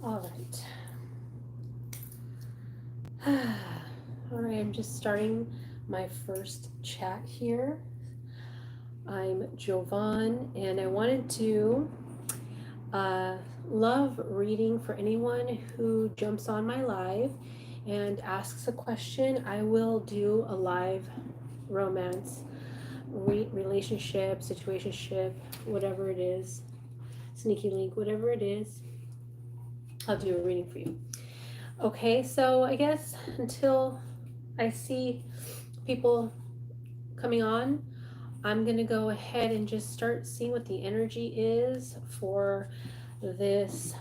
All right. All right, I'm just starting my first chat here. I'm Jovan, and I wanted to uh, love reading for anyone who jumps on my live and asks a question. I will do a live romance, relationship, situationship, whatever it is, sneaky link, whatever it is. I'll do a reading for you. Okay, so I guess until I see people coming on, I'm going to go ahead and just start seeing what the energy is for this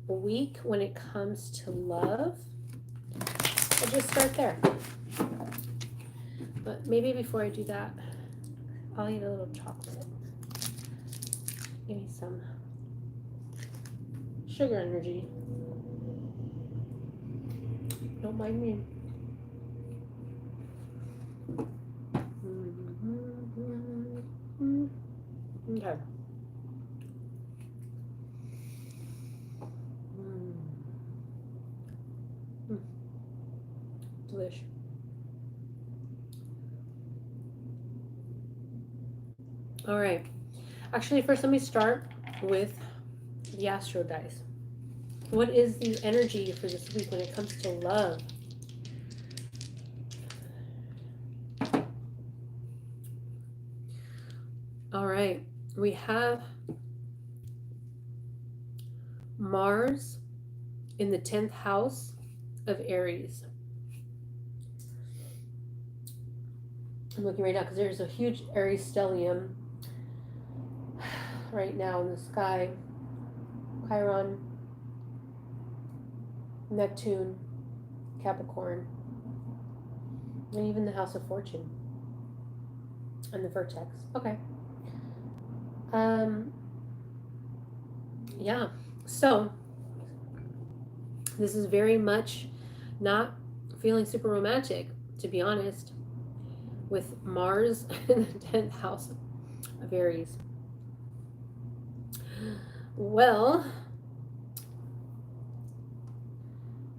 week when it comes to love. I'll just start there. But maybe before I do that, I'll eat a little chocolate. Give me some sugar energy. Don't mind me. Okay. Delish. All right. Actually, first let me start with the Astro dice. What is the energy for this week when it comes to love? All right. We have Mars in the 10th house of Aries. I'm looking right now because there's a huge Aries stellium right now in the sky. Chiron, Neptune, Capricorn, and even the House of Fortune and the vertex. Okay. Yeah. So this is very much not feeling super romantic, to be honest, with Mars in the 10th house of Aries. Well,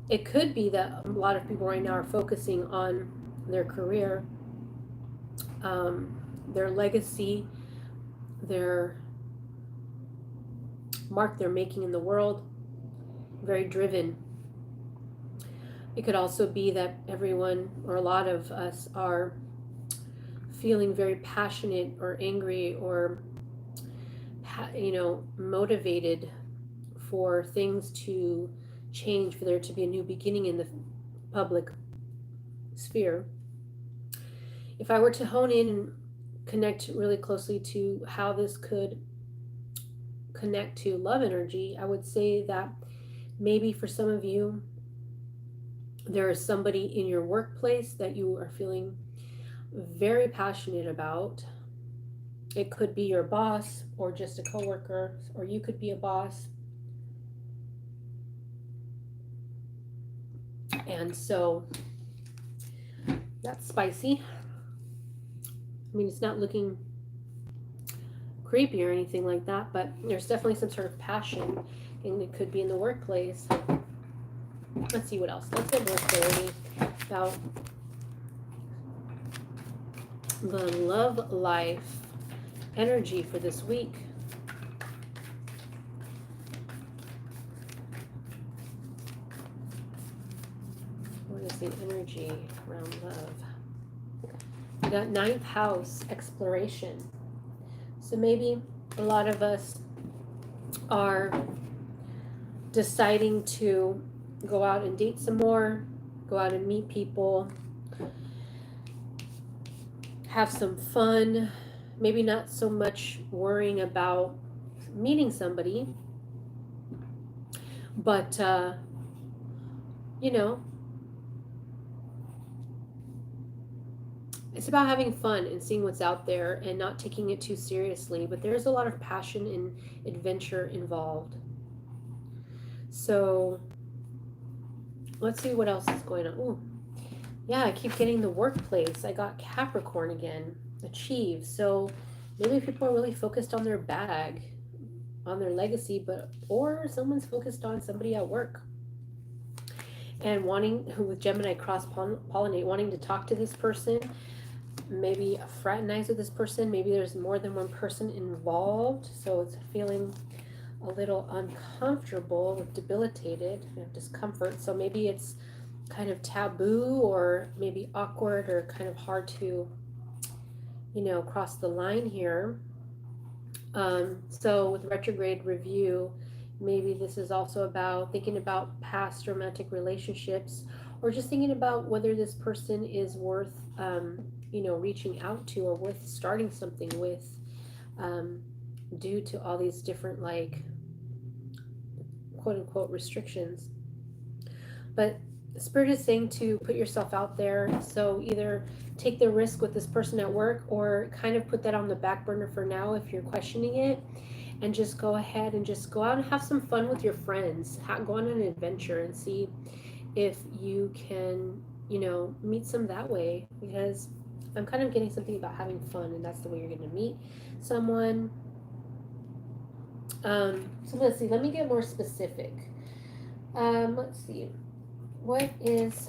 it could be that a lot of people right now are focusing on their career, their legacy, their mark they're making in the world, very driven. It could also be that everyone or a lot of us are feeling very passionate or angry or motivated for things to change, for there to be a new beginning in the public sphere. If I were to hone in and connect really closely to how this could connect to love energy, I would say that maybe for some of you, there is somebody in your workplace that you are feeling very passionate about. It could be your boss or just a coworker, or you could be a boss. And so that's spicy. I mean, it's not looking creepy or anything like that, but there's definitely some sort of passion, and it could be in the workplace. Let's see what else. Let's get more clarity about the love life energy for this week. What is the energy around love? We got 9th house exploration. So maybe a lot of us are deciding to go out and date some more, go out and meet people, have some fun, maybe not so much worrying about meeting somebody, but it's about having fun and seeing what's out there and not taking it too seriously. But there's a lot of passion and adventure involved. So let's see what else is going on. Ooh, yeah, I keep getting the workplace. I got Capricorn again, achieve. So maybe people are really focused on their bag, on their legacy, or someone's focused on somebody at work and wanting, who with Gemini cross pollinate, wanting to talk to this person, maybe fraternize with this person. Maybe there's more than one person involved, so it's feeling a little uncomfortable, with debilitated, discomfort. So maybe it's kind of taboo, or maybe awkward, or kind of hard to, cross the line here. So with retrograde review, maybe this is also about thinking about past romantic relationships, or just thinking about whether this person is worth, reaching out to, or worth starting something with, due to all these different, like, quote unquote restrictions. But Spirit is saying to put yourself out there. So either take the risk with this person at work, or kind of put that on the back burner for now if you're questioning it, and just go ahead and just go out and have some fun with your friends. Go on an adventure and see if you can, meet some that way, because I'm kind of getting something about having fun, and that's the way you're going to meet someone. So let's see, let me get more specific. Let's see, what is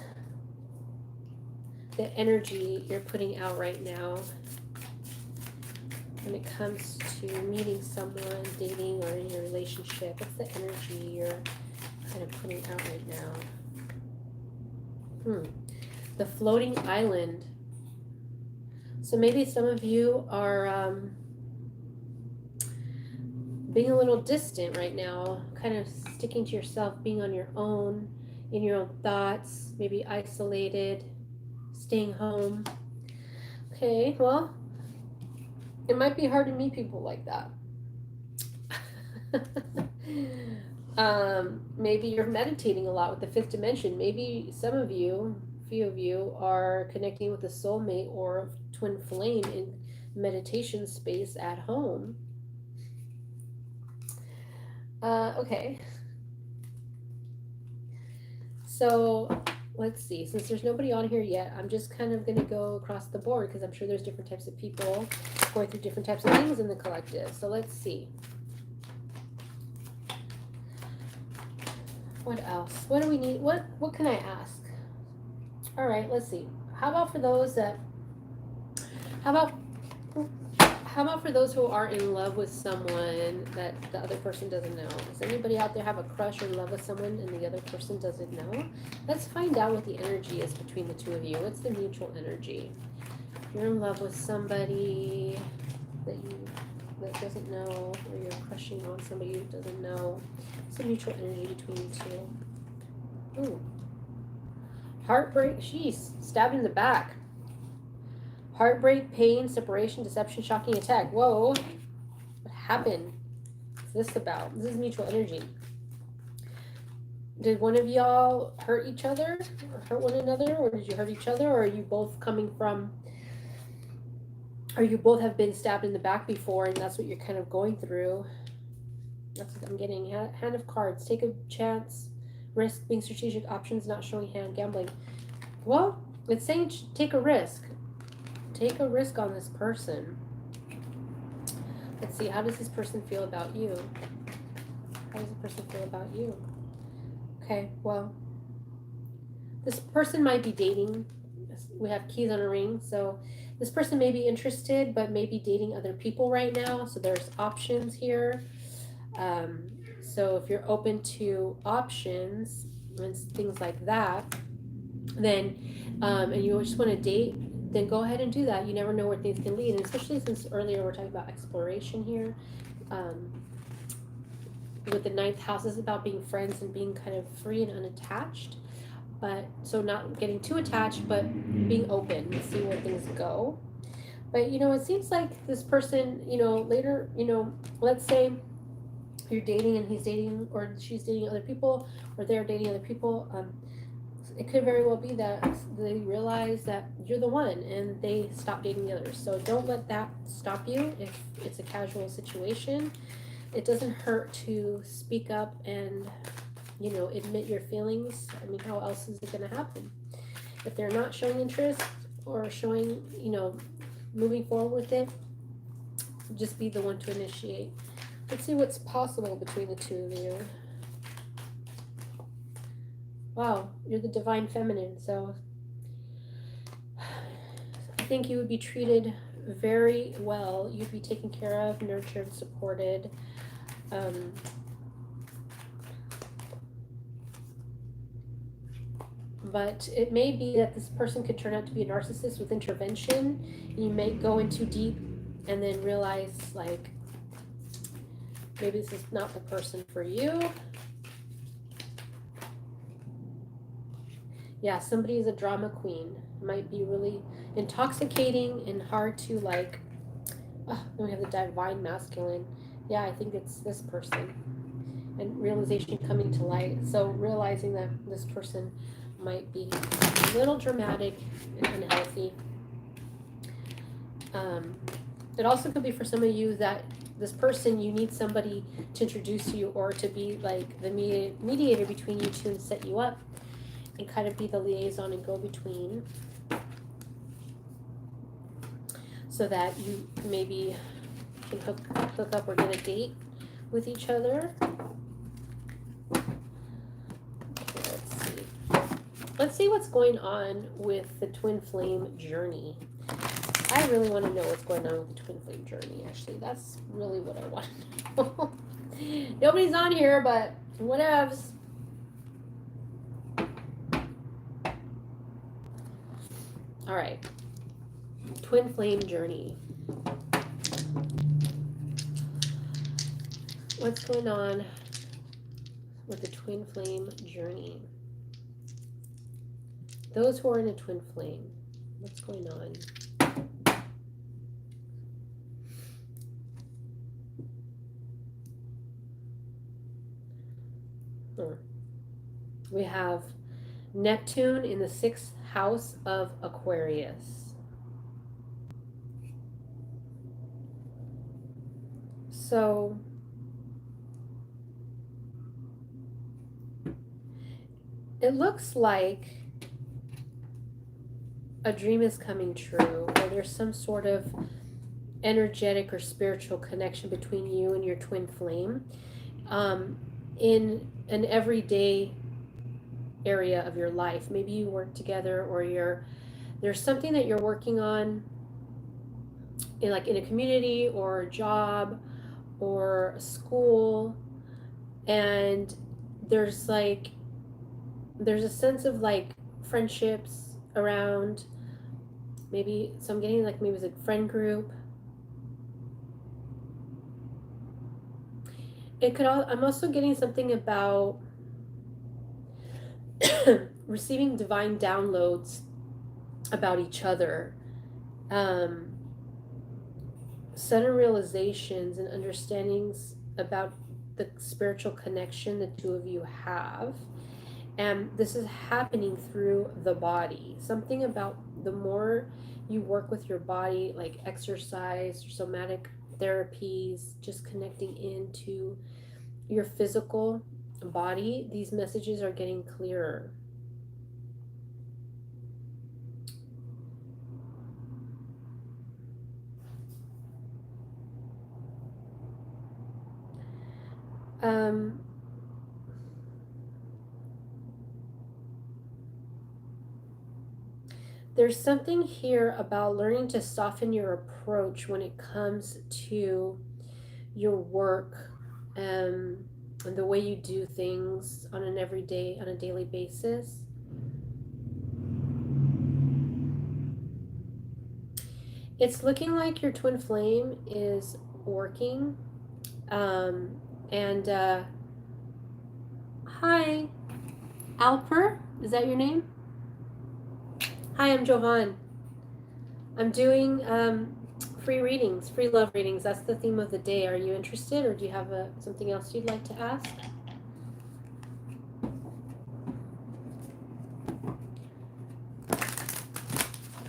the energy you're putting out right now when it comes to meeting someone, dating, or in your relationship? What's the energy you're kind of putting out right now? The floating island. So maybe some of you are being a little distant right now, kind of sticking to yourself, being on your own, in your own thoughts, maybe isolated, staying home. Okay, well, it might be hard to meet people like that. Maybe you're meditating a lot with the fifth dimension. Maybe some of you, few of you, are connecting with a soulmate or twin flame in meditation space at home. Okay. So let's see. Since there's nobody on here yet, I'm just kind of going to go across the board, because I'm sure there's different types of people going through different types of things in the collective. So let's see. What else? What do we need? What can I ask? All right, let's see. How about for those who are in love with someone that the other person doesn't know? Does anybody out there have a crush or in love with someone and the other person doesn't know? Let's find out what the energy is between the two of you. What's the mutual energy? If you're in love with somebody that doesn't know, or you're crushing on somebody who doesn't know, what's the mutual energy between you two? Ooh. Heartbreak. She's stabbed in the back. Heartbreak, pain, separation, deception, shocking attack. Whoa. What happened? What's this about? This is mutual energy. Did one of y'all hurt each other? Or hurt one another? Or did you hurt each other? Or are you both coming from... Or you both have been stabbed in the back before, and that's what you're kind of going through? That's what I'm getting. Hand of cards. Take a chance. Risk, being strategic. Options, not showing hand. Gambling. Well, it's saying take a risk. Take a risk on this person. Let's see, how does this person feel about you? How does the person feel about you? Okay, well, this person might be dating. We have keys on a ring, so this person may be interested, but may be dating other people right now. So there's options here. So if you're open to options and things like that, then, and you just want to date, then go ahead and do that. You never know where things can lead. And especially since earlier we're talking about exploration here. With the ninth house is about being friends and being kind of free and unattached. But so not getting too attached, but being open and see where things go. But, it seems like this person, later, let's say you're dating and he's dating, or she's dating other people, or they're dating other people. It could very well be that they realize that you're the one and they stop dating the others. So don't let that stop you if it's a casual situation. It doesn't hurt to speak up and, admit your feelings. I mean, how else is it going to happen? If they're not showing interest or showing, moving forward with it, just be the one to initiate. Let's see what's possible between the two of you. Wow, you're the divine feminine, so I think you would be treated very well. You'd be taken care of, nurtured, supported. But it may be that this person could turn out to be a narcissist with intervention. You may go in too deep and then realize, like, maybe this is not the person for you. Yeah, somebody is a drama queen. Might be really intoxicating and hard to, like, then we have the divine masculine. Yeah, I think it's this person. And realization coming to light. So realizing that this person might be a little dramatic and unhealthy. It also could be for some of you that this person, you need somebody to introduce you or to be like the mediator between you two and set you up and kind of be the liaison and go between, so that you maybe can hook up or get a date with each other. Let's see what's going on with the twin flame journey. I really want to know what's going on with the twin flame journey, actually. That's really what I want to know. Nobody's on here, but whatevs. All right. Twin flame journey. What's going on with the twin flame journey? Those who are in a twin flame, what's going on? We have Neptune in the 6th house of Aquarius. So it looks like a dream is coming true, or there's some sort of energetic or spiritual connection between you and your twin flame in an everyday area of your life. Maybe you work together, or there's something that you're working on in a community or a job or a school, and there's a sense of like friendships around. Maybe so I'm getting maybe it's a friend group. I'm also getting something about receiving divine downloads about each other, sudden realizations and understandings about the spiritual connection the two of you have. And this is happening through the body. Something about the more you work with your body, like exercise or somatic therapies, just connecting into your physical body, these messages are getting clearer. There's something here about learning to soften your approach when it comes to your work and the way you do things on a daily basis. It's looking like your twin flame is working. Hi, Alper, is that your name? Hi, I'm Jovan. I'm doing free readings, free love readings. That's the theme of the day. Are you interested, or do you have something else you'd like to ask?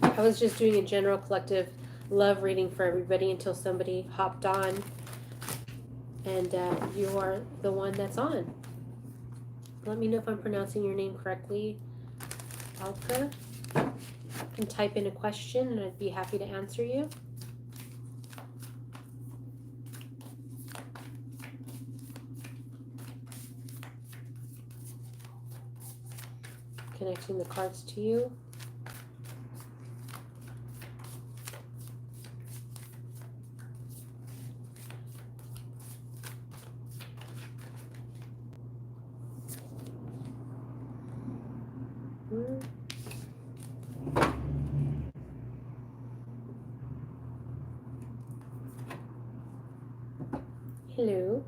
I was just doing a general collective love reading for everybody until somebody hopped on, and you are the one that's on. Let me know if I'm pronouncing your name correctly, Alka. You can type in a question and I'd be happy to answer you. connecting the cards to you. Hello.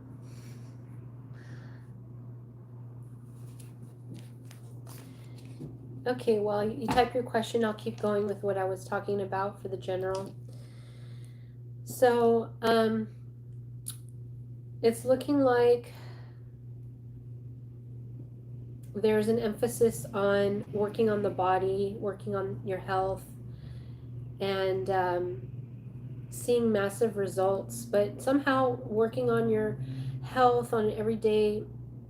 Okay, while you type your question, I'll keep going with what I was talking about for the general. So, it's looking like there's an emphasis on working on the body, working on your health, and seeing massive results, but somehow working on your health on an everyday,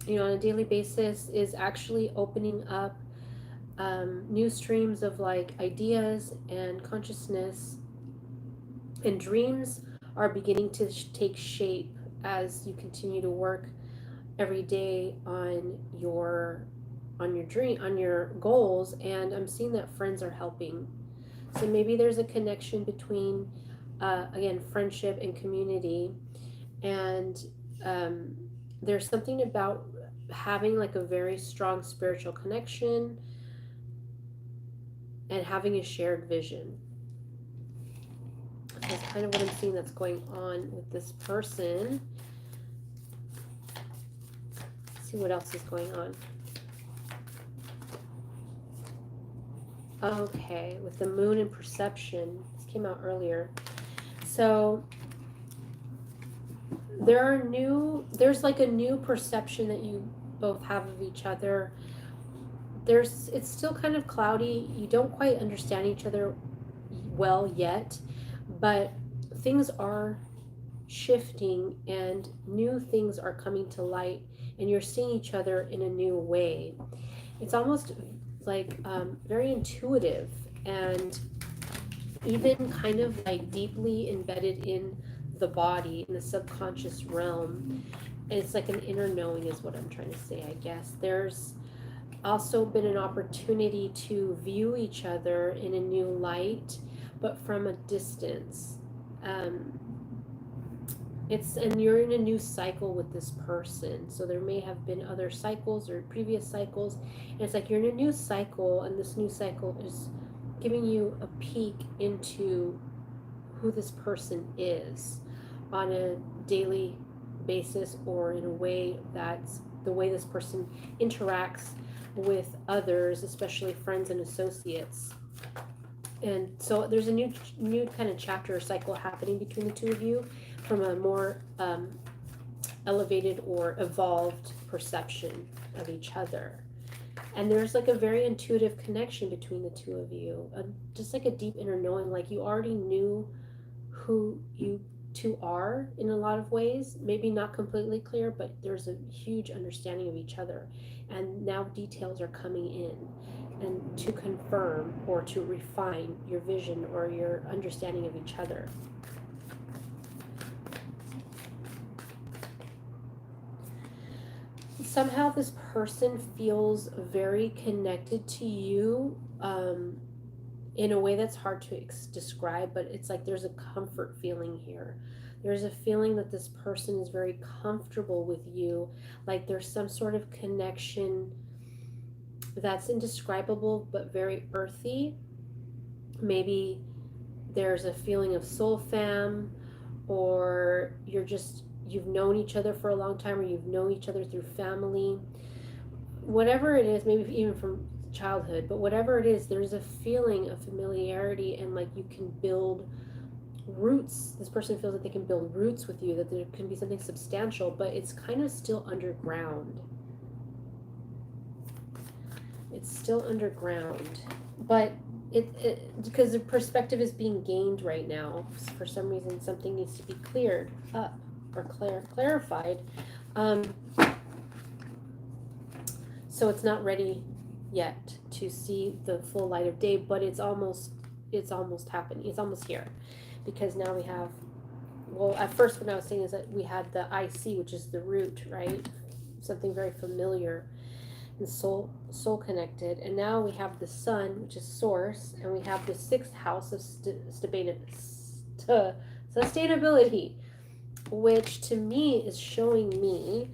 on a daily basis is actually opening up new streams of like ideas and consciousness, and dreams are beginning to take shape as you continue to work every day on your goals. And I'm seeing that friends are helping, so maybe there's a connection between again, friendship and community. And there's something about having like a very strong spiritual connection and having a shared vision. That's kind of what I'm seeing that's going on with this person. Let's see what else is going on. Okay, with the moon and perception. This came out earlier. So there's like a new perception that you both have of each other. It's still kind of cloudy. You don't quite understand each other well yet, but things are shifting and new things are coming to light, and you're seeing each other in a new way. It's almost like very intuitive and even kind of like deeply embedded in the body, in the subconscious realm. And it's like an inner knowing is what I'm trying to say, I guess. There's also been an opportunity to view each other in a new light, but from a distance. And you're in a new cycle with this person, so there may have been other cycles or previous cycles, and it's like you're in a new cycle, and this new cycle is giving you a peek into who this person is on a daily basis, or in a way that's the way this person interacts with others, especially friends and associates. And so there's a new kind of chapter or cycle happening between the two of you from a more elevated or evolved perception of each other. And there's like a very intuitive connection between the two of you, just like a deep inner knowing, like you already knew who you two are in a lot of ways, maybe not completely clear, but there's a huge understanding of each other. And now details are coming in and to confirm or to refine your vision or your understanding of each other. Somehow this person feels very connected to you in a way that's hard to describe, but it's like there's a comfort feeling here. There's a feeling that this person is very comfortable with you, like there's some sort of connection that's indescribable but very earthy. Maybe there's a feeling of soul fam, or you've known each other for a long time, or you've known each other through family. Whatever it is, maybe even from childhood, but whatever it is, there's a feeling of familiarity, and like you can build roots. This person feels that they can build roots with you, that there can be something substantial, but it's kind of still underground. It's still underground, but it because the perspective is being gained right now. For some reason, something needs to be cleared up or clarified. So it's not ready yet to see the full light of day, but it's almost happening. It's almost here, because now we have, well, at first what I was saying is that we had the IC, which is the root, right? Something very familiar. and soul connected. And now we have the sun, which is source, and we have the sixth house of sustainability, which to me is showing me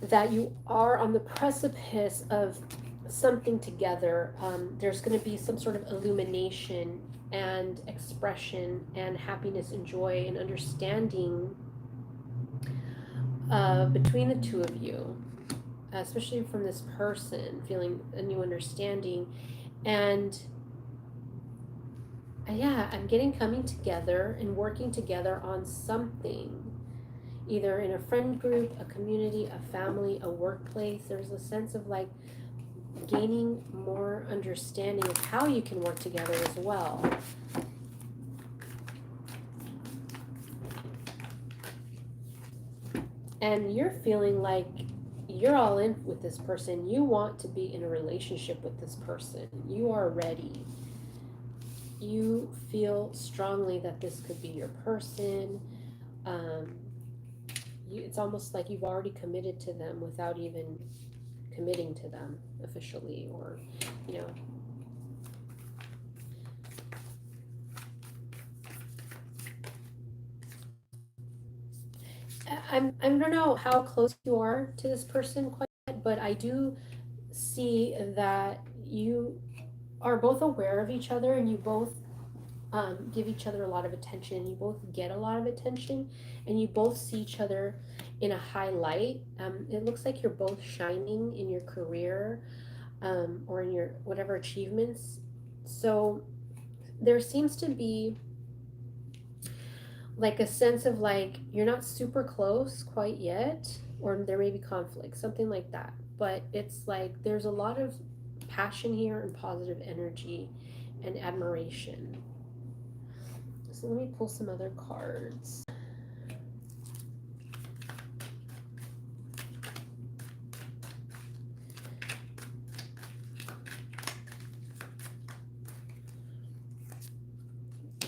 that you are on the precipice of something together. There's going to be some sort of illumination and expression and happiness and joy and understanding between the two of you, especially from this person feeling a new understanding. And yeah, I'm getting coming together and working together on something, either in a friend group, a community, a family, a workplace. There's a sense of like gaining more understanding of how you can work together as well. And you're feeling like you're all in with this person. You want to be in a relationship with this person. You are ready. You feel strongly that this could be your person. It's almost like you've already committed to them without even committing to them officially, or you know. I don't know how close you are to this person quite yet, but I do see that you are both aware of each other, and you both give each other a lot of attention. You both get a lot of attention, and you both see each other in a high light. It looks like you're both shining in your career, or in your whatever achievements. So there seems to be like a sense of like you're not super close quite yet, or there may be conflict, something like that. But it's like there's a lot of passion here and positive energy and admiration. So let me pull some other cards.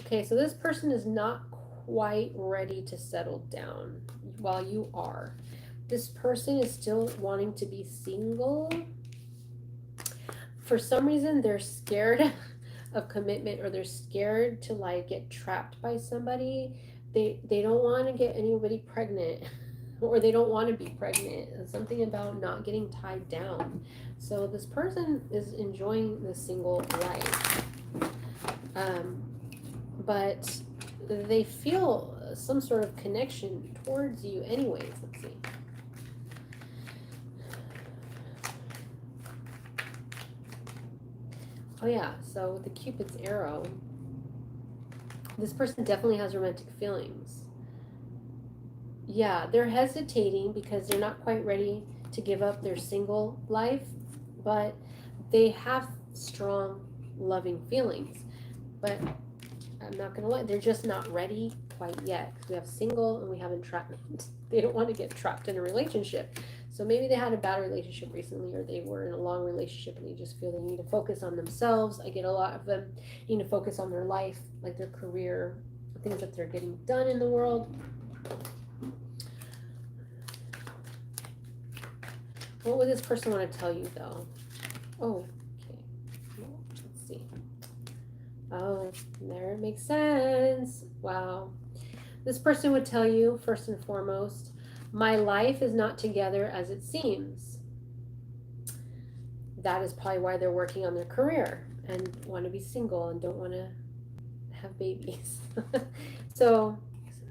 Okay, so this person is not quite ready to settle down while you are. This person is still wanting to be single. For some reason, they're scared of commitment, or they're scared to like get trapped by somebody. They don't want to get anybody pregnant, or they don't want to be pregnant. It's something about not getting tied down. So this person is enjoying the single life. But they feel some sort of connection towards you anyways. Let's see. Oh yeah, so with the Cupid's arrow, this person definitely has romantic feelings. Yeah, they're hesitating because they're not quite ready to give up their single life, but they have strong, loving feelings. But I'm not gonna lie, they're just not ready quite yet, because we have single and we have entrapment. They don't want to get trapped in a relationship. So maybe they had a bad relationship recently, or they were in a long relationship and they just feel they need to focus on themselves. I get a lot of them need to focus on their life, like their career, things that they're getting done in the world. What would this person want to tell you though? Oh, okay. Well, let's see. Oh, there it makes sense. Wow. This person would tell you, first and foremost, my life is not together as it seems. That is probably why they're working on their career and want to be single and don't want to have babies. So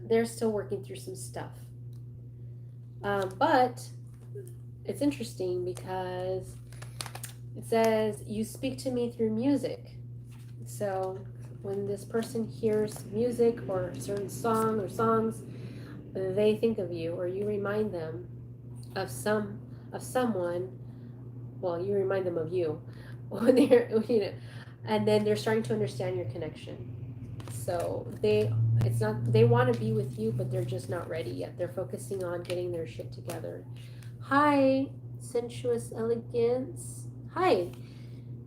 they're still working through some stuff. But it's interesting because it says, you speak to me through music. So when this person hears music or a certain song or songs, they think of you, or you remind them of someone. Well, you remind them of you when they're, and then they're starting to understand your connection. So they want to be with you, but they're just not ready yet. They're focusing on getting their shit together. Hi, sensuous elegance. Hi,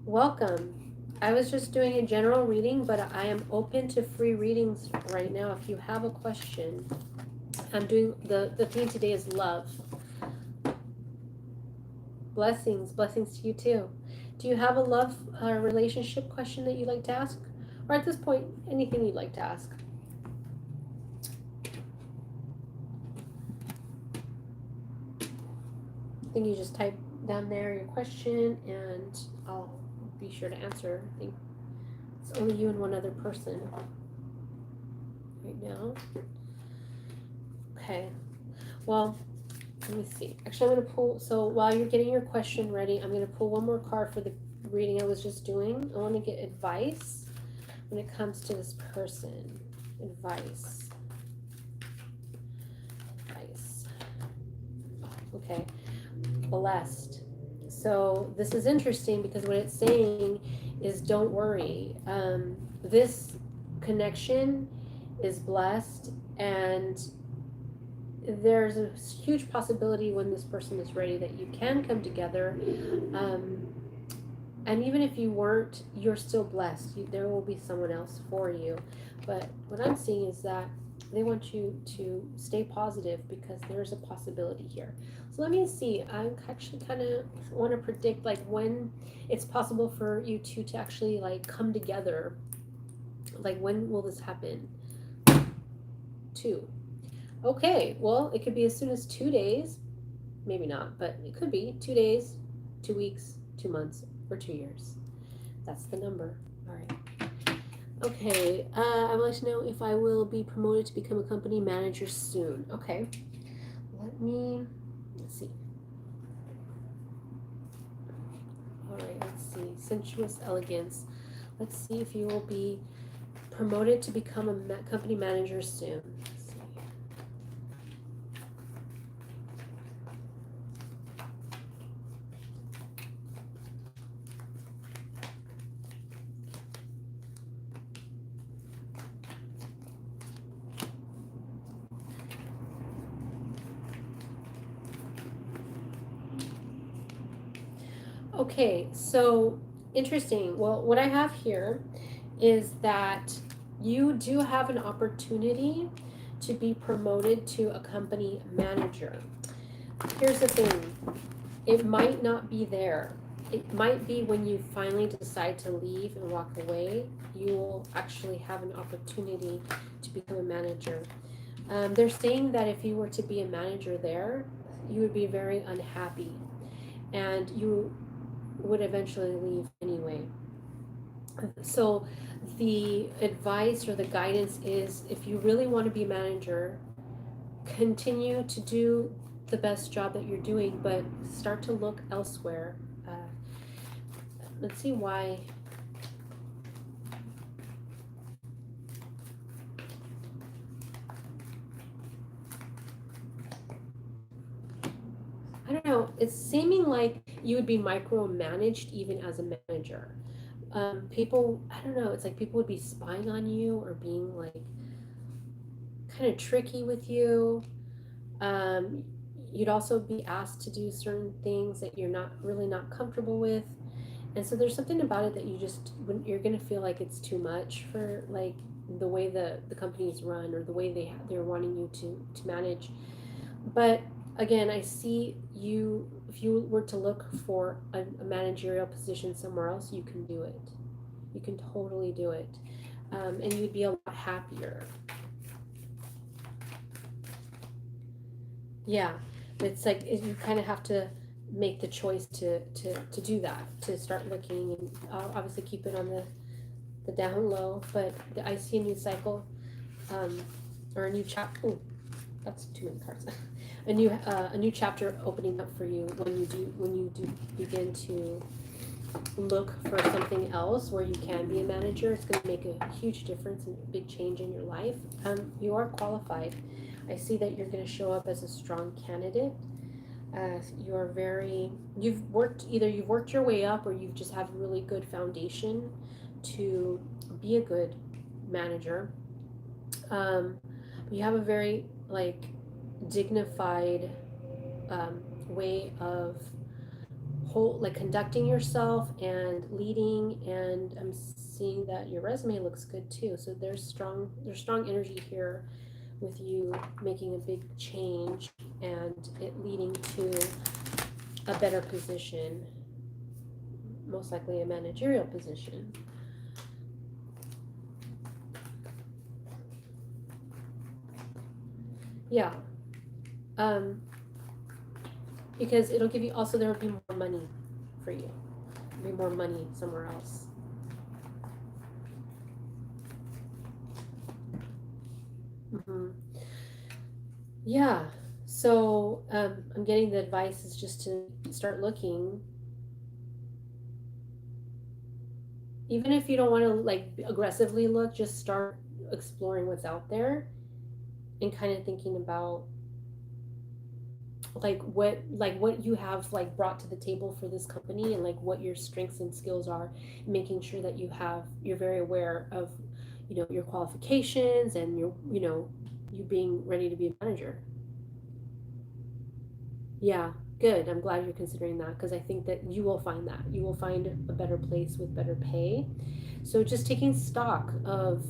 welcome. I was just doing a general reading, but I am open to free readings right now if you have a question. I'm doing the theme today is love. Blessings, blessings to you too. Do you have a love relationship question that you'd like to ask? Or at this point, anything you'd like to ask? I think you just type down there your question and I'll be sure to answer. I think it's only you and one other person right now. Okay. Well, let me see. Actually, I'm going to pull, so while you're getting your question ready, I'm going to pull one more card for the reading I was just doing. I want to get advice when it comes to this person. Advice. Okay. Blessed. So this is interesting because what it's saying is don't worry. This connection is blessed, and there's a huge possibility when this person is ready that you can come together. And even if you weren't, you're still blessed. There will be someone else for you. But what I'm seeing is that they want you to stay positive because there's a possibility here. So let me see. I actually kind of want to predict like when it's possible for you two to actually like come together. Like when will this happen? 2. Okay, well, it could be as soon as 2 days. Maybe not, but it could be 2 days, 2 weeks, 2 months, or 2 years. That's the number. All right. Okay, I would like to know if I will be promoted to become a company manager soon. Okay, let's see. All right, let's see. Sensuous elegance. Let's see if you will be promoted to become a company manager soon. Let's see. Okay, so interesting. Well, what I have here is that you do have an opportunity to be promoted to a company manager. Here's the thing, it might not be there. It might be when you finally decide to leave and walk away, you will actually have an opportunity to become a manager. They're saying that if you were to be a manager there, you would be very unhappy and you would eventually leave anyway. So the advice or the guidance is if you really want to be a manager, continue to do the best job that you're doing, but start to look elsewhere. Let's see why. I don't know. It's seeming like you would be micromanaged even as a manager. People, I don't know. It's like people would be spying on you or being like kind of tricky with you. Um, you'd also be asked to do certain things that you're not comfortable with, and so there's something about it that you're gonna feel like it's too much for like the way the company's run or the way they're wanting you to manage. But again, I see you if you were to look for a managerial position somewhere else, you can do it. You can totally do it, and you'd be a lot happier. Yeah, it's like you kind of have to make the choice to do that, to start looking and obviously keep it on the down low. But I see a new cycle, or a new chapter. Oh, that's too many cards. A new chapter opening up for you when you do begin to look for something else where you can be a manager. It's going to make a huge difference and a big change in your life. You are qualified. I see that you're going to show up as a strong candidate. You've worked your way up or you've just have a really good foundation to be a good manager. You have a very like dignified way of conducting yourself and leading, and I'm seeing that your resume looks good too. So there's strong energy here with you making a big change and it leading to a better position, most likely a managerial position. Yeah. Um, because it'll give you also, there will be more money for you. There'll be more money somewhere else. Mm-hmm. Yeah. So I'm getting the advice is just to start looking. Even if you don't want to like aggressively look, just start exploring what's out there and kind of thinking about like what you have like brought to the table for this company and like what your strengths and skills are, making sure that you're very aware of your qualifications and you being ready to be a manager. Yeah, good. I'm glad you're considering that because I think that you will find a better place with better pay. So just taking stock of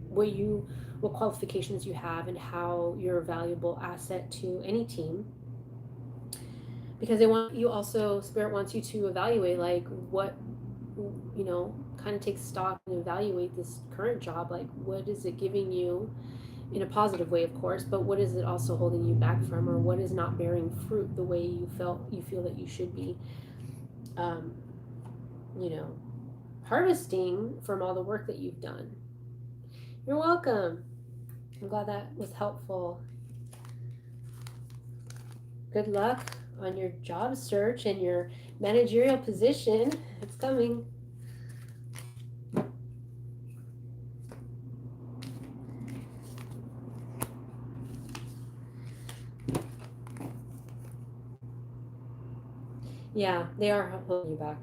what you what qualifications you have and how you're a valuable asset to any team, because they want you also spirit wants you to evaluate like what kind of take stock and evaluate this current job, like what is it giving you in a positive way, of course, but what is it also holding you back from, or what is not bearing fruit the way you feel that you should be um, you know harvesting from all the work that you've done. You're welcome. I'm glad that was helpful. Good luck on your job search and your managerial position. It's coming. Yeah, they are holding you back.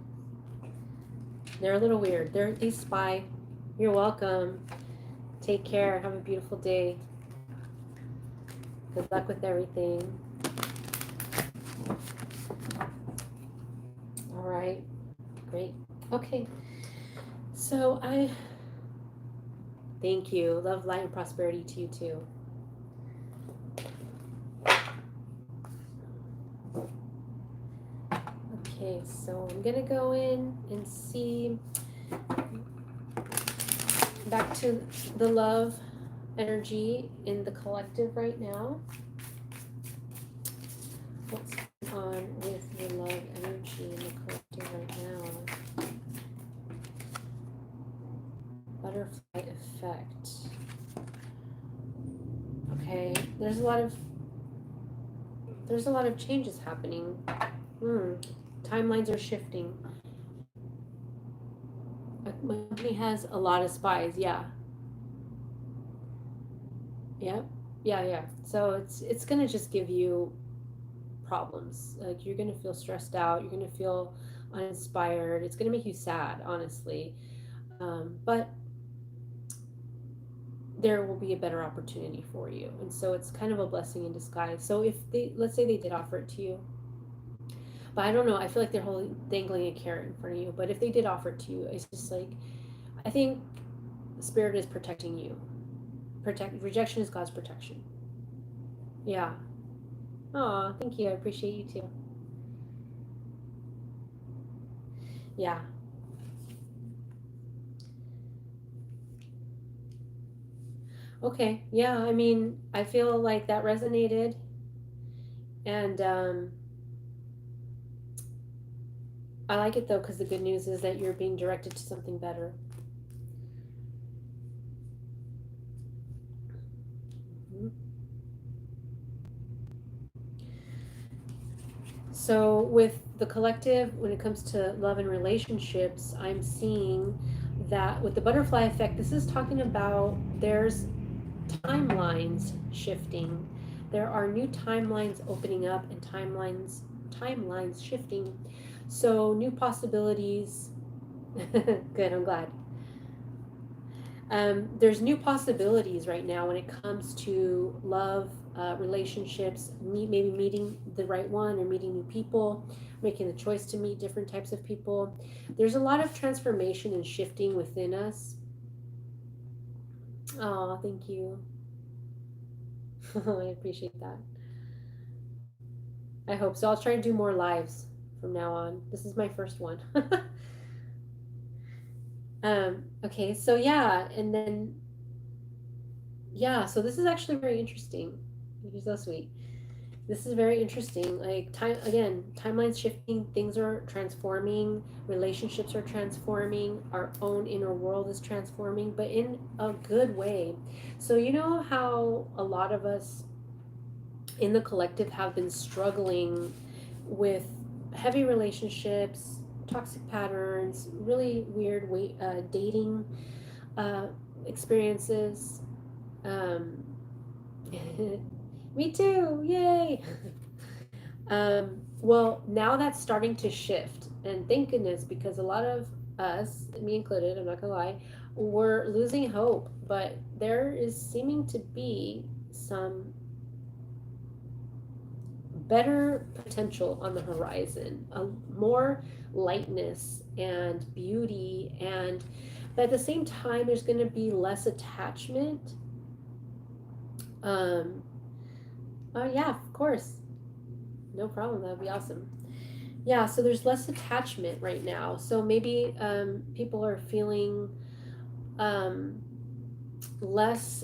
They're a little weird. They spy. You're welcome. Take care. Have a beautiful day. Good luck with everything. All right. Great. Okay. So I thank you. Love, light, and prosperity to you too. Okay, so I'm gonna go in and see back to the love energy in the collective right now. What's going on with the love energy in the collective right now? Butterfly effect. Okay, there's a lot of changes happening. Timelines are shifting. My company has a lot of spies. Yeah. Yep. Yeah. So it's gonna just give you problems. Like you're gonna feel stressed out. You're gonna feel uninspired. It's gonna make you sad, honestly. But there will be a better opportunity for you, and so it's kind of a blessing in disguise. So if let's say they did offer it to you, but I don't know. I feel like they're holding, dangling a carrot in front of you. But if they did offer it to you, it's just like I think Spirit is protecting you. Rejection is God's protection. Yeah. Oh, thank you. I appreciate you too. Yeah. Okay. Yeah. I mean, I feel like that resonated, and I like it though because the good news is that you're being directed to something better. Mhm. So, with the collective, when it comes to love and relationships, I'm seeing that with the butterfly effect, this is talking about there's timelines shifting. There are new timelines opening up and timelines shifting. So, new possibilities. Good, I'm glad. There's new possibilities right now when it comes to love, relationships, maybe meeting the right one or meeting new people, making the choice to meet different types of people. There's a lot of transformation and shifting within us. Oh, thank you. I appreciate that. I hope so. I'll try to do more lives from now on. This is my first one. Okay, so yeah, and then yeah, so this is actually very interesting. You're so sweet. This is very interesting. Like time again, timelines shifting, things are transforming, relationships are transforming, our own inner world is transforming, but in a good way. So you know how a lot of us in the collective have been struggling with heavy relationships, toxic patterns, really weird dating uh, experiences. Um, Me too, yay! Well, now that's starting to shift, and thank goodness, because a lot of us, me included, I'm not gonna lie, we're losing hope, but there is seeming to be some better potential on the horizon, more lightness and beauty, and but at the same time, there's going to be less attachment. Um, oh yeah, of course, no problem. That would be awesome. Yeah, so there's less attachment right now. So maybe people are feeling um, less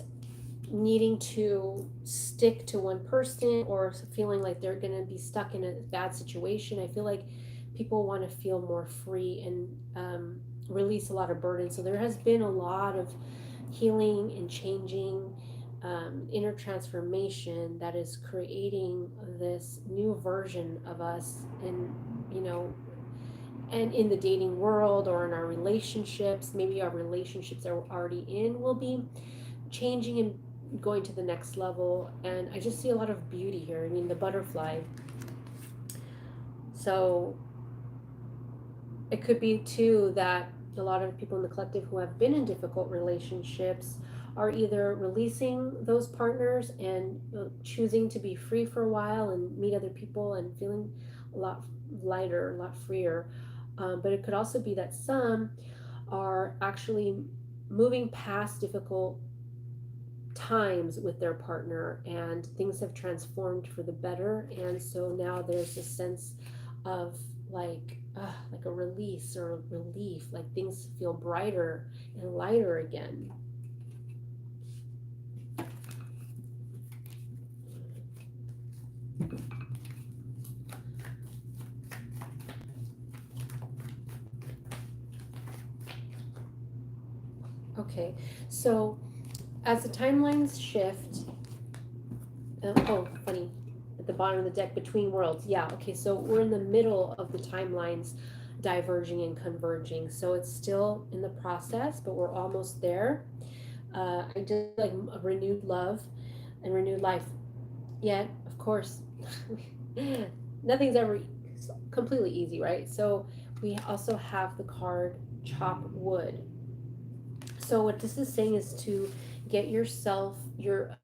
needing to stick to one person or feeling like they're going to be stuck in a bad situation. I feel like people want to feel more free and release a lot of burden. So there has been a lot of healing and changing, inner transformation that is creating this new version of us, and you know, and in the dating world or in our relationships, maybe our relationships are already in will be changing and going to the next level. And I just see a lot of beauty here. I mean, the butterfly. So it could be too that a lot of people in the collective who have been in difficult relationships are either releasing those partners and choosing to be free for a while and meet other people and feeling a lot lighter, a lot freer. But it could also be that some are actually moving past difficult times with their partner and things have transformed for the better, and so now there's a sense of like a release or a relief, like things feel brighter and lighter again. Okay, so as the timelines shift, oh funny, at the bottom of the deck, between worlds, yeah, okay, so we're in the middle of the timelines diverging and converging, so it's still in the process, but we're almost there. I just like a renewed love and renewed life. Yet, of course, nothing's ever completely easy, right? So we also have the card chop wood. So what this is saying is to get yourself your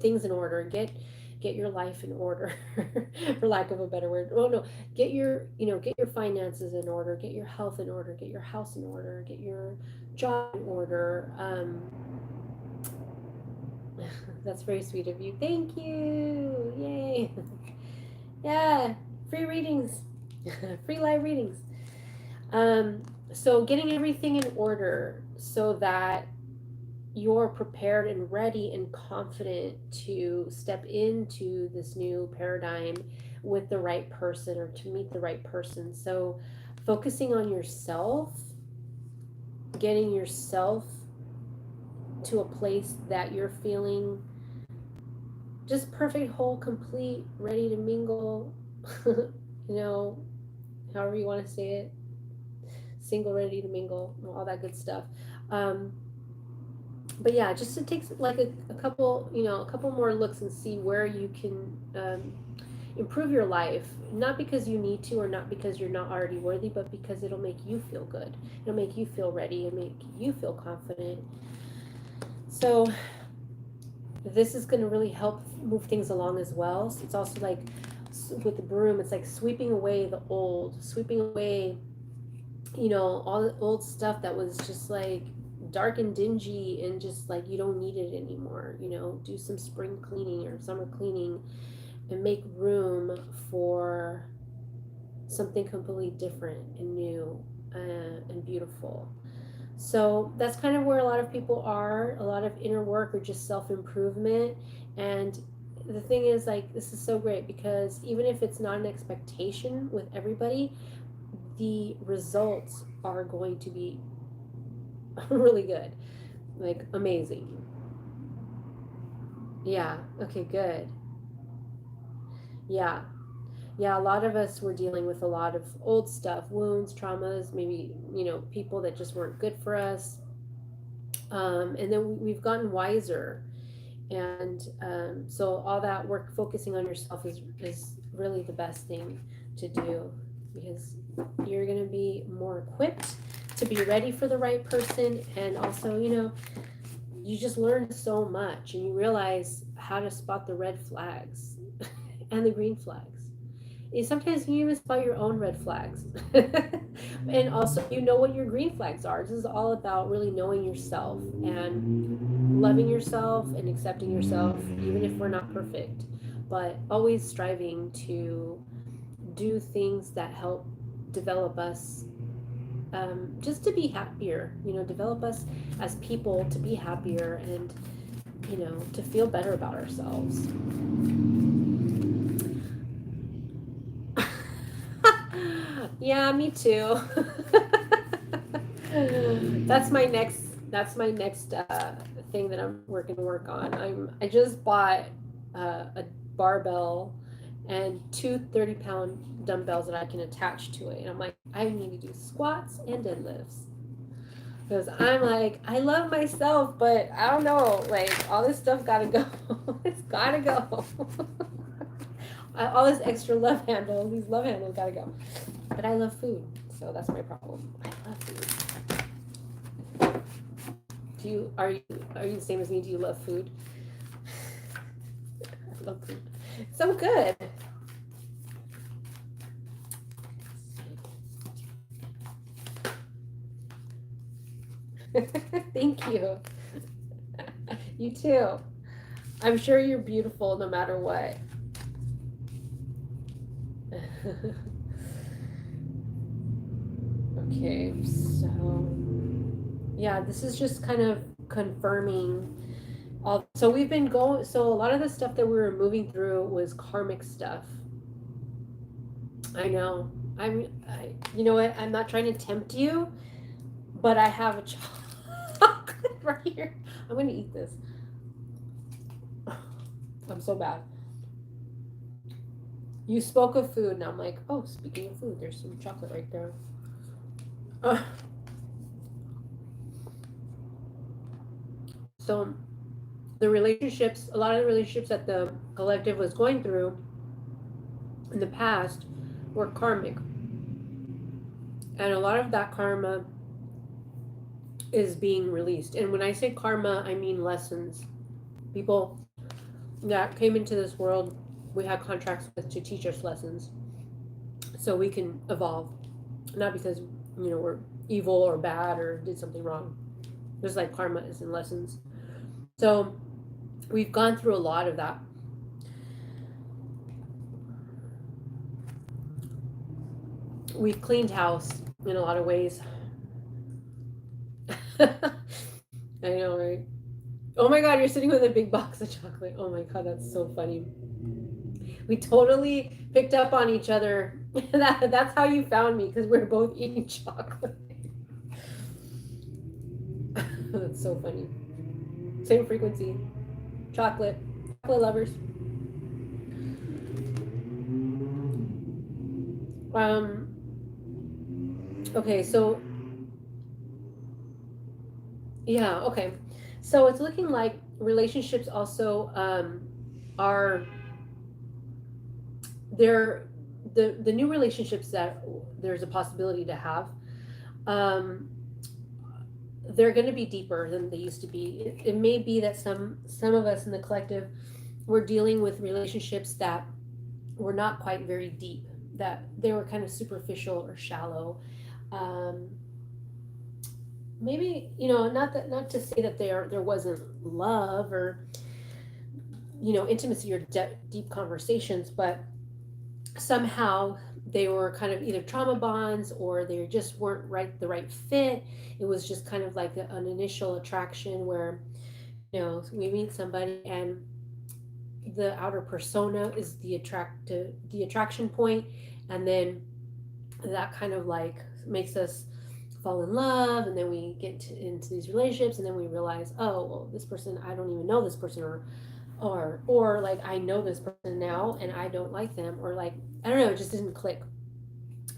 things in order. Get your life in order, for lack of a better word. Oh no, get your finances in order, get your health in order, get your house in order, get your job in order. That's very sweet of you. Thank you. Yay. Yeah, free readings, free live readings. Um, so getting everything in order so that you're prepared and ready and confident to step into this new paradigm with the right person or to meet the right person. So focusing on yourself, getting yourself to a place that you're feeling just perfect, whole, complete, ready to mingle, you know, however you want to say it, single, ready to mingle, all that good stuff. Um, but yeah, just it takes like a couple, a couple more looks and see where you can improve your life, not because you need to or not because you're not already worthy, but because it'll make you feel good. It'll make you feel ready and make you feel confident. So this is going to really help move things along as well. So it's also like with the broom, it's like sweeping away the old, sweeping away, all the old stuff that was just like dark and dingy and just like you don't need it anymore. Do some spring cleaning or summer cleaning and make room for something completely different and new and beautiful. So that's kind of where a lot of people are, a lot of inner work or just self improvement. And the thing is, like, this is so great because even if it's not an expectation with everybody, the results are going to be really good, like amazing. Yeah, okay, good. Yeah, yeah, a lot of us were dealing with a lot of old stuff, wounds, traumas, maybe, people that just weren't good for us. And then we've gotten wiser. And so all that work focusing on yourself is really the best thing to do because you're going to be more equipped to be ready for the right person. And also, you just learn so much and you realize how to spot the red flags and the green flags. And sometimes you even spot your own red flags. And also, you know what your green flags are. This is all about really knowing yourself and loving yourself and accepting yourself, even if we're not perfect, but always striving to do things that help develop us, just to be happier, develop us as people to be happier and, to feel better about ourselves. Yeah, me too. That's my next thing that I'm working to work on. I just bought a barbell and two 30-pound dumbbells that I can attach to it. And I'm like, I need to do squats and deadlifts. Because I'm like, I love myself, but I don't know, like all this stuff gotta go. It's gotta go. All this extra love handle, these love handles gotta go. But I love food, so that's my problem. I love food. Are you the same as me? Do you love food? I love food. So good. Thank you. You too. I'm sure you're beautiful no matter what. Okay, so yeah, this is just kind of confirming all. So we've been going. So a lot of the stuff that we were moving through was karmic stuff. I know. You know what? I'm not trying to tempt you, but I have a chocolate right here. I'm gonna eat this. I'm so bad. You spoke of food, and I'm like, oh, speaking of food, there's some chocolate right there. Uh, so a lot of the relationships that the collective was going through in the past were karmic, and a lot of that karma is being released. And when I say karma, I mean lessons. People that came into this world, we had contracts with to teach us lessons, so we can evolve. Not because we're evil or bad or did something wrong. Just like karma is in lessons. So we've gone through a lot of that. We've cleaned house in a lot of ways. I know, right? Oh my god, you're sitting with a big box of chocolate. Oh my god, that's so funny. We totally picked up on each other. That's how you found me, because we're both eating chocolate. That's so funny. Same frequency. Chocolate. Chocolate lovers. Um. Okay, so yeah. Okay, so it's looking like relationships also are they're the new relationships that there's a possibility to have. Um, they're going to be deeper than they used to be. It may be that some of us in the collective were dealing with relationships that were not quite very deep, that they were kind of superficial or shallow. Um, Maybe not to say that there wasn't love, or intimacy or deep conversations, but somehow they were kind of either trauma bonds or they just weren't the right fit. It was just kind of like an initial attraction where we meet somebody and the outer persona is the attraction point, and then that kind of like makes us fall in love, and then we get into these relationships, and then we realize, oh well, this person, I don't even know this person, or like I know this person now and I don't like them, or like I don't know, it just didn't click.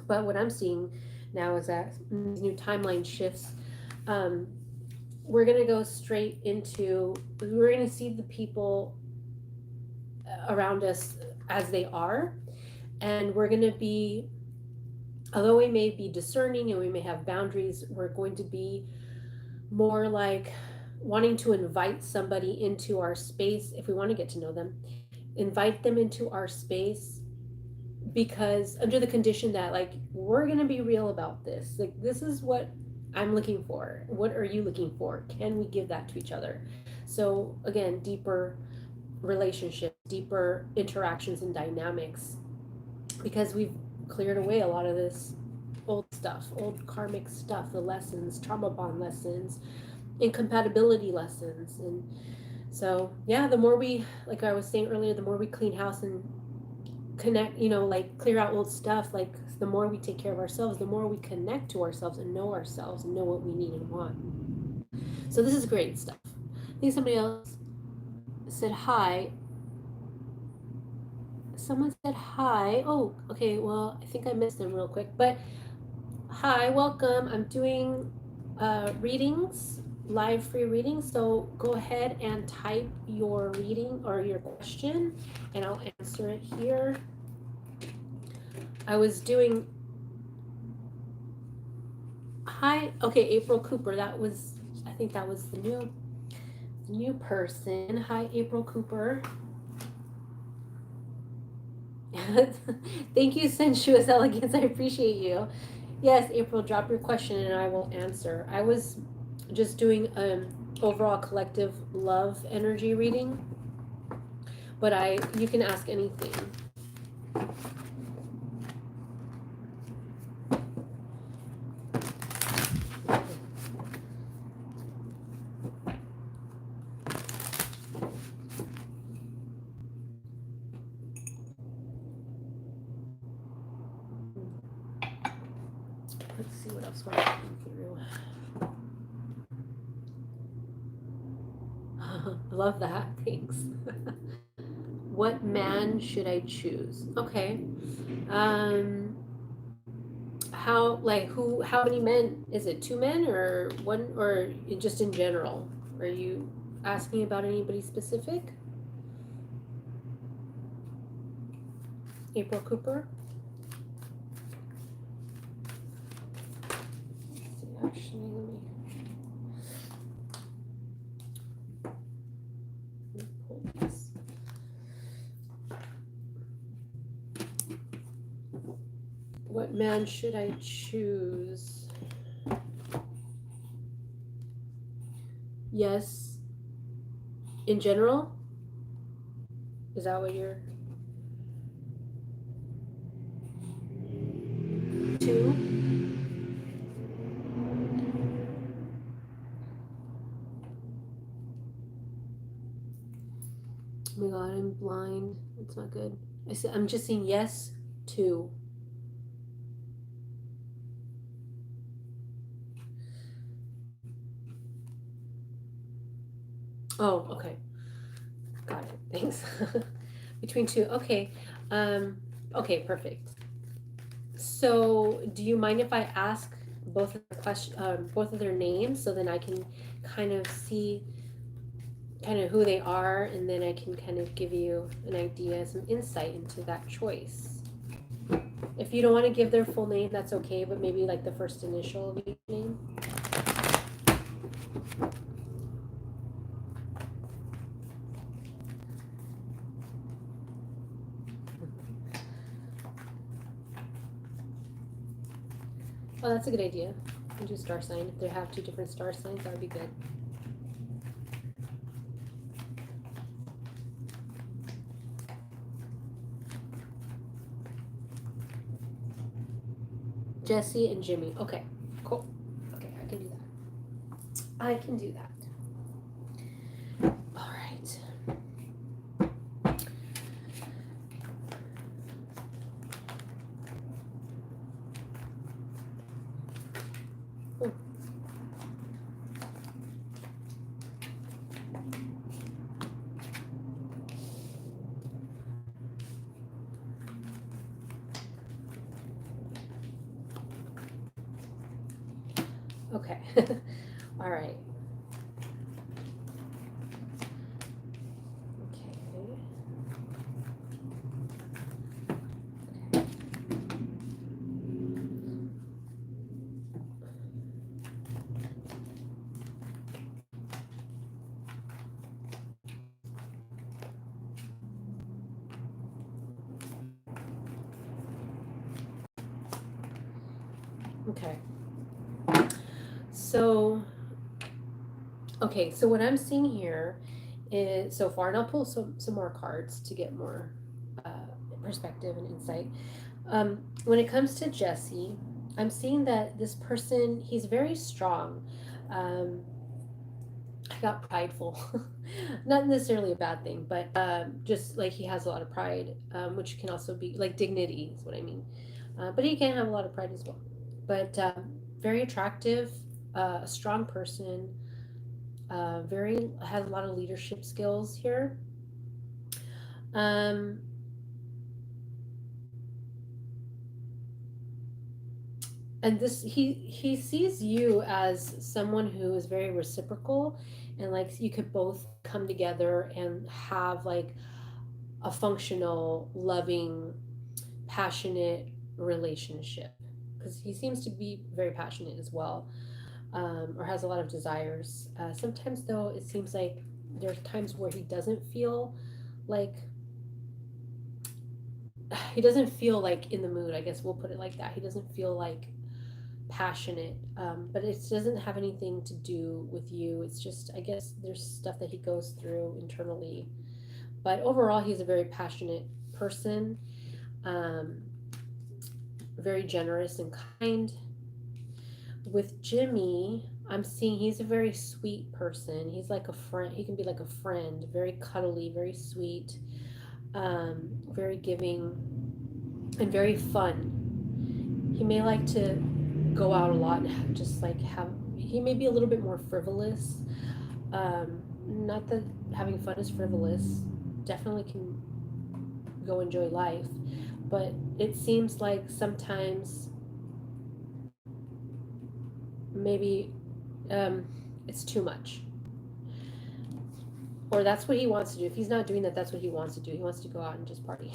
But what I'm seeing now is that these new timeline shifts, um, we're gonna go straight into, we're gonna see the people around us as they are, and we're gonna be, although we may be discerning and we may have boundaries, we're going to be more like wanting to invite somebody into our space if we want to get to know them, invite them into our space, because under the condition that like we're going to be real about this, like this is what I'm looking for, what are you looking for, can we give that to each other? So again, deeper relationships, deeper interactions and dynamics, because we've cleared away a lot of this old stuff, old karmic stuff, the lessons, trauma bond lessons, incompatibility lessons. And so yeah, the more we, like I was saying earlier, the more we clean house and connect, like clear out old stuff, like the more we take care of ourselves, the more we connect to ourselves and know ourselves and know what we need and want. So this is great stuff. I think somebody else said hi. Someone said hi. Oh, okay, well, I think I missed them real quick, but hi, welcome. I'm doing readings, live free readings. So go ahead and type your reading or your question, and I'll answer it here. I was doing. Hi, okay, April Cooper. I think that was the new person. Hi, April Cooper. Thank you, Sensuous Elegance. I appreciate you. Yes, April, drop your question and I will answer. I was just doing overall collective love energy reading, but you can ask anything. Let's see what else we're looking through. Love that. Thanks. What man should I choose? Okay. How many men? Is it 2 men or one, or just in general? Are you asking about anybody specific? April Cooper? Let's see, actually, let me pull this. What man should I choose? Yes. In general? Is that what you're... 2? Oh my god, I'm blind. It's not good. I'm just saying yes, 2. Oh, okay. Got it. Thanks. Between 2. Okay. Okay, perfect. So, do you mind if I ask both of both of their names, so then I can kind of see kind of who they are, and then I can kind of give you an idea, some insight into that choice. If you don't want to give their full name, that's okay, but maybe like the first initial of each name. Oh, that's a good idea. You can do star sign. If they have 2 different star signs, that would be good. Jesse and Jimmy. Okay, cool. Okay, I can do that. I can do that. All right. Oh, okay. All right. Okay. Okay. So, okay, so what I'm seeing here is so far, and I'll pull some more cards to get more uh, perspective and insight. When it comes to Jesse, I'm seeing that this person, he's very strong. Um, I got prideful. Not necessarily a bad thing, but just like he has a lot of pride, which can also be like dignity, is what I mean. But he can have a lot of pride as well. But very attractive, a strong person, very has a lot of leadership skills here. Um, and this he sees you as someone who is very reciprocal, and like you could both come together and have like a functional, loving, passionate relationship. Because he seems to be very passionate as well, or has a lot of desires. Sometimes though, it seems like there's times where he doesn't feel like in the mood. I guess we'll put it like that. He doesn't feel like passionate, but it doesn't have anything to do with you. It's just, I guess there's stuff that he goes through internally, but overall he's a very passionate person, um, very generous and kind. With Jimmy, I'm seeing he's a very sweet person. He's like a friend. He can be like a friend, very cuddly, very sweet, very giving, and very fun. He may like to go out a lot and just like have. He may be a little bit more frivolous. Not that having fun is frivolous. Definitely can go enjoy life, but it seems like sometimes maybe it's too much, or that's what he wants to do. If he's not doing that, that's what he wants to do. He wants to go out and just party.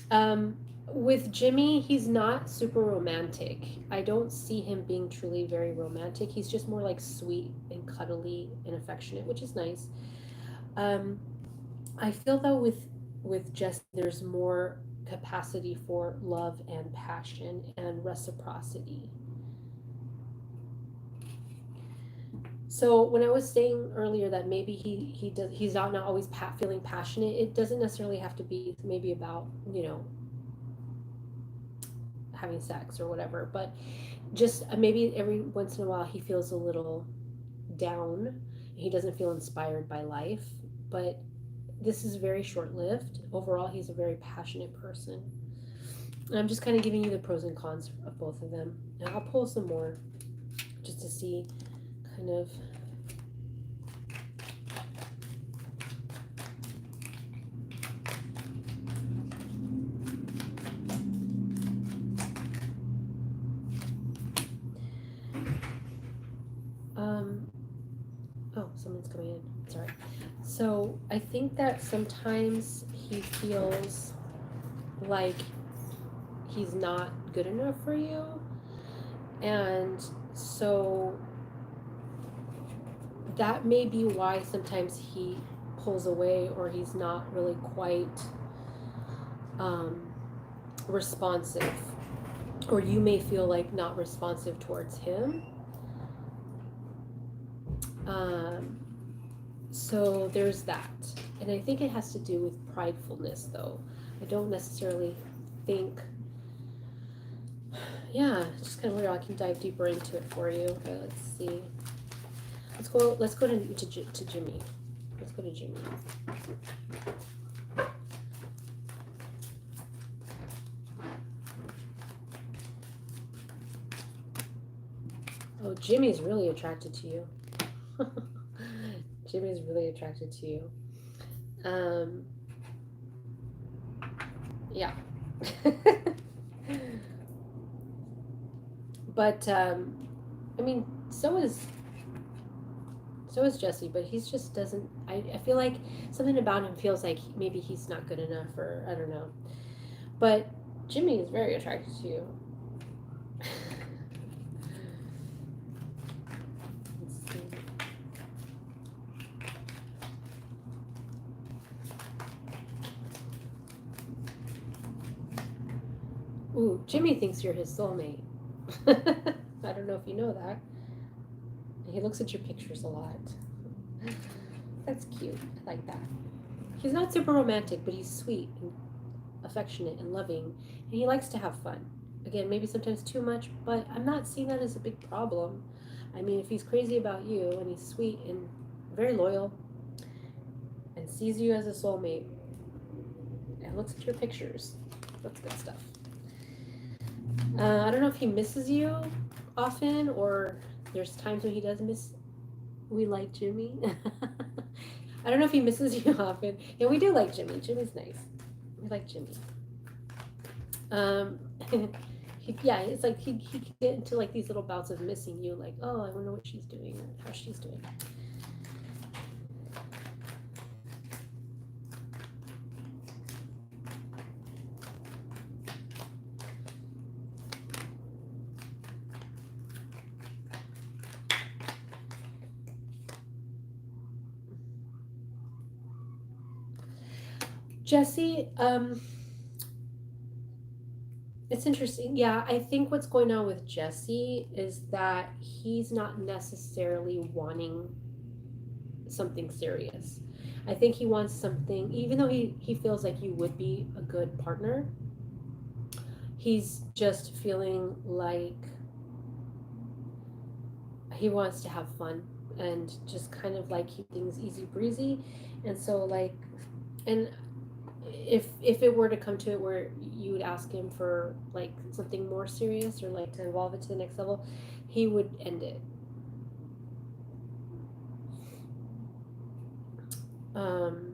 um, with Jimmy, he's not super romantic. I don't see him being truly very romantic. He's just more like sweet and cuddly and affectionate, which is nice. Um, I feel though with Jess, there's more capacity for love and passion and reciprocity. So when I was saying earlier that maybe he's not always feeling passionate, it doesn't necessarily have to be maybe about having sex or whatever, but just maybe every once in a while he feels a little down. He doesn't feel inspired by life, but this is very short lived. Overall, he's a very passionate person. And I'm just kind of giving you the pros and cons of both of them, and I'll pull some more just to see kind of. Um, oh, someone's coming in. Sorry. So I think that sometimes he feels like he's not good enough for you. And so that may be why sometimes he pulls away, or he's not really quite um, responsive. Or you may feel like not responsive towards him. Um, so there's that. And I think it has to do with pridefulness, though. I don't necessarily think Yeah, it's just kind of weird. I can dive deeper into it for you. Okay, let's see. Let's go to Jimmy. Let's go to Jimmy. Oh, Jimmy's really attracted to you. Jimmy's really attracted to you. Um, yeah. But I mean, so is Jesse, but he's just doesn't. I feel like something about him feels like maybe he's not good enough, or I don't know. But Jimmy is very attracted to you. Let's see. Ooh, Jimmy thinks you're his soulmate. I don't know if you know that. He looks at your pictures a lot. That's cute. I like that. He's not super romantic, but he's sweet and affectionate and loving, and he likes to have fun. Again, maybe sometimes too much, but I'm not seeing that as a big problem. I mean, if he's crazy about you and he's sweet and very loyal and sees you as a soulmate and looks at your pictures, that's good stuff. I don't know if he misses you often or there's times when he does miss. We like Jimmy. I don't know if he misses you often. Yeah, we do like Jimmy. Jimmy's nice. We like Jimmy. Um, yeah, it's like he could get into like these little bouts of missing you, like, oh, I wonder what she's doing or how she's doing. Jesse, it's interesting. Yeah, I think what's going on with Jesse is that he's not necessarily wanting something serious. I think he wants something, even though he feels like you would be a good partner, he's just feeling like he wants to have fun and just kind of like keep things easy breezy. And so like, and if it were to come to it where you would ask him for like something more serious or like to evolve it to the next level, he would end it. Um,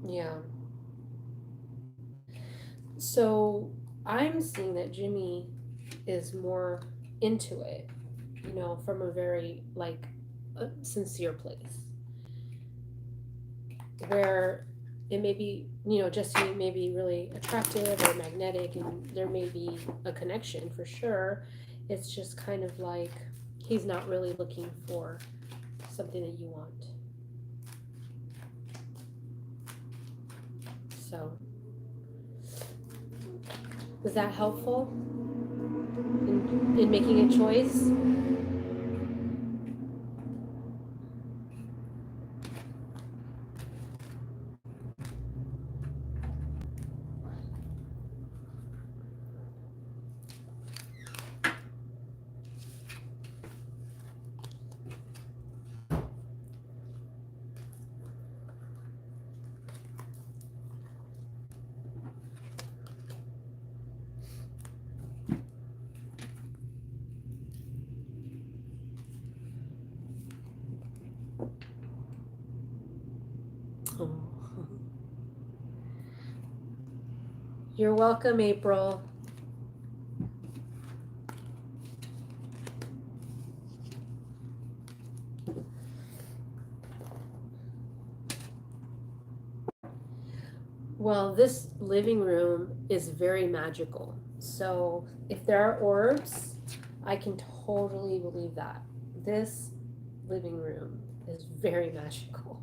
yeah. So I'm seeing that Jimmy is more into it, from a very like a sincere place where it may be, Jesse may be really attractive or magnetic and there may be a connection for sure. It's just kind of like he's not really looking for something that you want. So, was that helpful in making a choice? Oh. You're welcome, April. Well, this living room is very magical. So if there are orbs, I can totally believe that. This living room is very magical.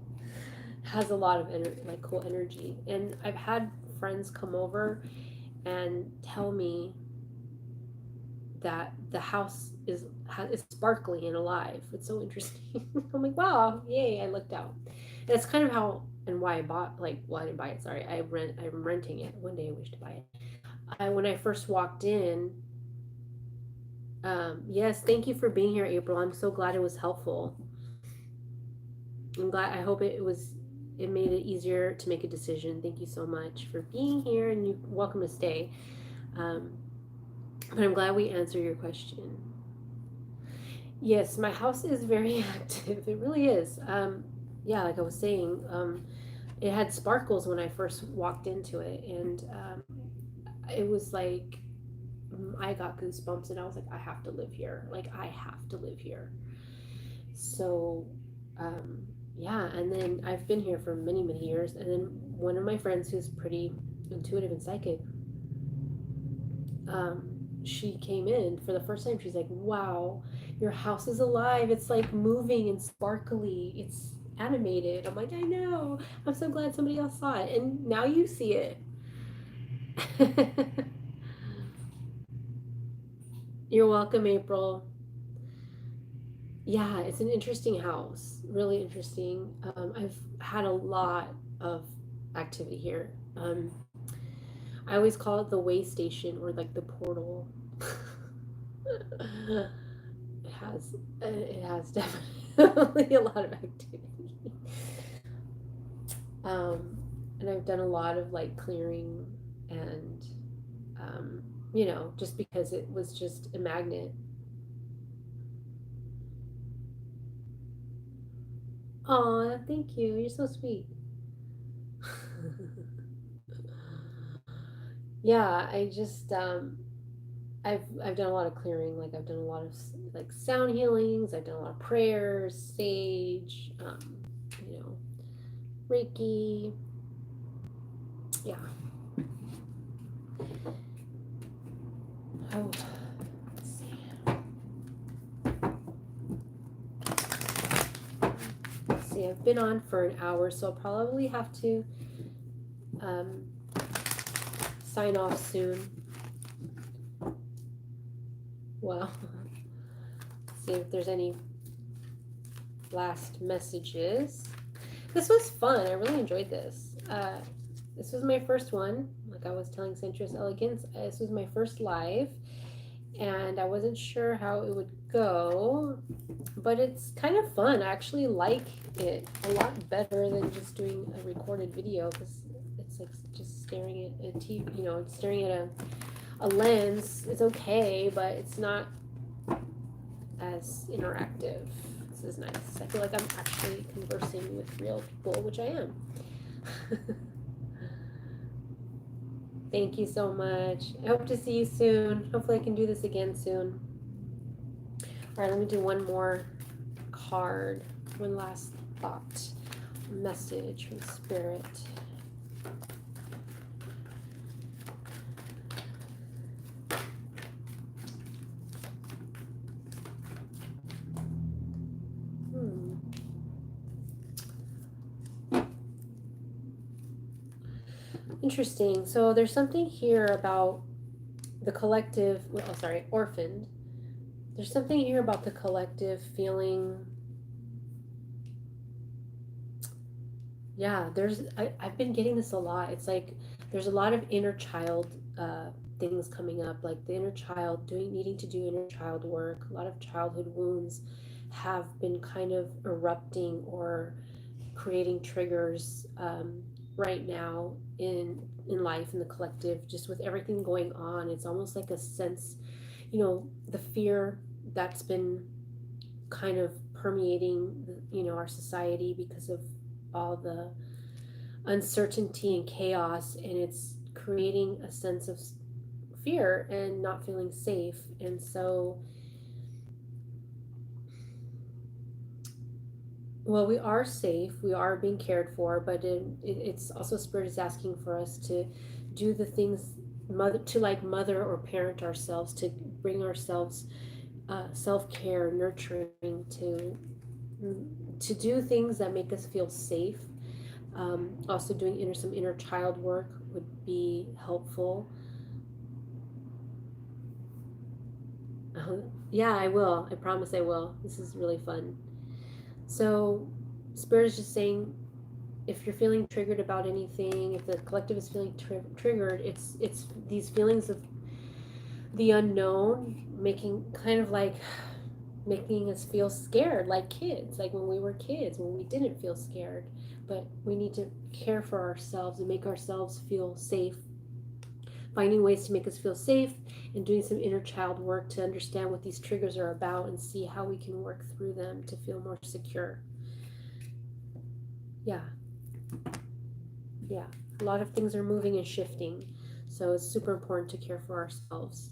Has a lot of like cool energy. And I've had friends come over and tell me that the house is sparkly and alive. It's so interesting. I'm like, wow, yay! I looked out. And that's kind of how and why I bought. Like, well, I didn't buy it. Sorry, I'm renting it. One day I wish to buy it. When I first walked in, Yes, thank you for being here, April. I'm so glad it was helpful. I'm glad. I hope it made it easier to make a decision. Thank you so much for being here, and you're welcome to stay. Um, but I'm glad we answered your question. Yes, my house is very active. It really is. Yeah, like I was saying, it had sparkles when I first walked into it, and it was like I got goosebumps, and I was like, I have to live here. Like I have to live here. So, um, yeah, and then I've been here for many, many years, and then one of my friends who's pretty intuitive and psychic, she came in for the first time. She's like, "Wow, your house is alive. It's like moving and sparkly. It's animated." I'm like, "I know. I'm so glad somebody else saw it, and now you see it." You're welcome, April. Yeah, it's an interesting house. Really interesting. I've had a lot of activity here. I always call it the way station or like the portal. It has definitely a lot of activity. Um, and I've done a lot of like clearing and um, just because it was just a magnet. Aw, thank you. You're so sweet. Yeah, I've done a lot of clearing. Like I've done a lot of like sound healings. I've done a lot of prayers, sage, you know, Reiki. Yeah. Oh, let's see. Let's see. I've been on for an hour, so I'll probably have to um, sign off soon. Well, see if there's any last messages. This was fun. I really enjoyed this. This was my first one. Like I was telling Centris Elegance, this was my first live, and I wasn't sure how it would go, but it's kind of fun. I actually like it a lot better than just doing a recorded video because it's like just staring at a TV, staring at a lens. It's okay, but it's not as interactive. This is nice. I feel like I'm actually conversing with real people, which I am. Thank you so much. I hope to see you soon. Hopefully, I can do this again soon. All right, let me do one more card. One last thought, message from Spirit. Interesting. So there's something here about the collective, orphaned. There's something here about the collective feeling. Yeah, I've been getting this a lot. It's like there's a lot of inner child things coming up, like the inner child needing to do inner child work. A lot of childhood wounds have been kind of erupting or creating triggers right now in life in the collective, just with everything going on. It's almost like a sense, the fear that's been kind of permeating our society because of all the uncertainty and chaos, and it's creating a sense of fear and not feeling safe. And so, well, we are safe, we are being cared for, but it's also Spirit is asking for us to do the things, mother or parent ourselves, to bring ourselves self-care, nurturing, to do things that make us feel safe. Also doing some inner child work would be helpful. Yeah, I will. I promise I will. This is really fun. So, Spirit is just saying, if you're feeling triggered about anything, if the collective is feeling triggered, it's these feelings of the unknown, making kind of like making us feel scared like kids, like when we were kids, when we didn't feel scared. But we need to care for ourselves and make ourselves feel safe, finding ways to make us feel safe and doing some inner child work to understand what these triggers are about and see how we can work through them to feel more secure. Yeah, yeah. A lot of things are moving and shifting, so it's super important to care for ourselves.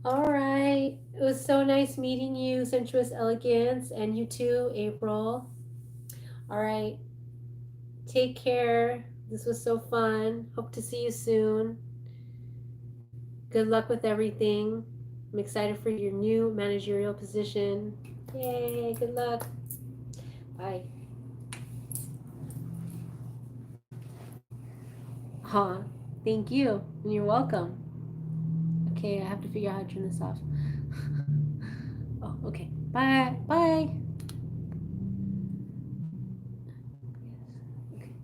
All right. It was so nice meeting you, Sensuous Elegance, and you too, April. All right. Take care. This was so fun. Hope to see you soon. Good luck with everything. I'm excited for your new managerial position. Yay. Good luck. Bye. Huh. Thank you. You're welcome. Okay, I have to figure out how to turn this off. Oh, okay. Bye. Bye.